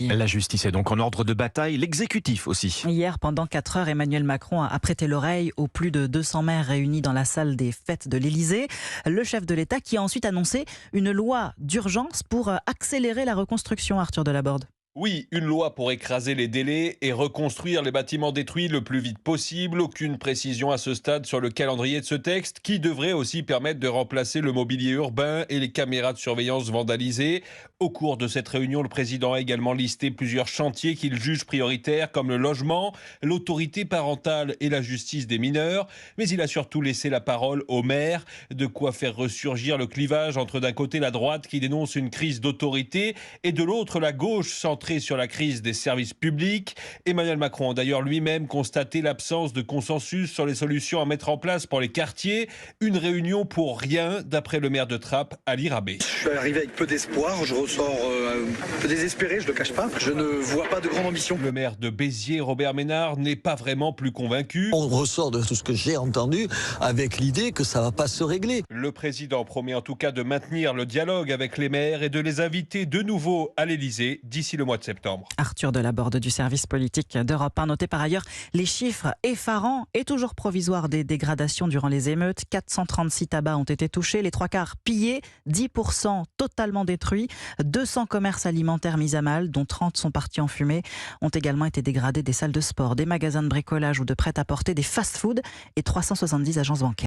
La justice est donc en ordre de bataille, l'exécutif aussi. Hier, pendant 4 heures, Emmanuel Macron a prêté l'oreille aux plus de 200 maires réunis dans la salle des fêtes de l'Élysée. Le chef de l'État qui a ensuite annoncé une loi d'urgence pour accélérer la reconstruction, Arthur Delaborde. Oui, une loi pour écraser les délais et reconstruire les bâtiments détruits le plus vite possible. Aucune précision à ce stade sur le calendrier de ce texte qui devrait aussi permettre de remplacer le mobilier urbain et les caméras de surveillance vandalisées. Au cours de cette réunion, le président a également listé plusieurs chantiers qu'il juge prioritaires comme le logement, l'autorité parentale et la justice des mineurs. Mais il a surtout laissé la parole aux maires, de quoi faire ressurgir le clivage entre d'un côté la droite qui dénonce une crise d'autorité et de l'autre la gauche centrée sur la crise des services publics. Emmanuel Macron a d'ailleurs lui-même constaté l'absence de consensus sur les solutions à mettre en place pour les quartiers. Une réunion pour rien, d'après le maire de Trappes, Ali Rabé. Je suis arrivé avec peu d'espoir, je ressors un peu désespéré, je ne le cache pas. Je ne vois pas de grande ambition. Le maire de Béziers, Robert Ménard, n'est pas vraiment plus convaincu. On ressort de tout ce que j'ai entendu avec l'idée que ça ne va pas se régler. Le président promet en tout cas de maintenir le dialogue avec les maires et de les inviter de nouveau à l'Élysée d'ici le mois de septembre. Arthur Delaborde du service politique d'Europe 1. Notez par ailleurs les chiffres effarants et toujours provisoires des dégradations durant les émeutes. 436 tabacs ont été touchés, les 3/4 pillés, 10% totalement détruits. 200 commerces alimentaires mis à mal, dont 30 sont partis en fumée. Ont également été dégradés des salles de sport, des magasins de bricolage ou de prêt-à-porter, des fast-foods et 370 agences bancaires.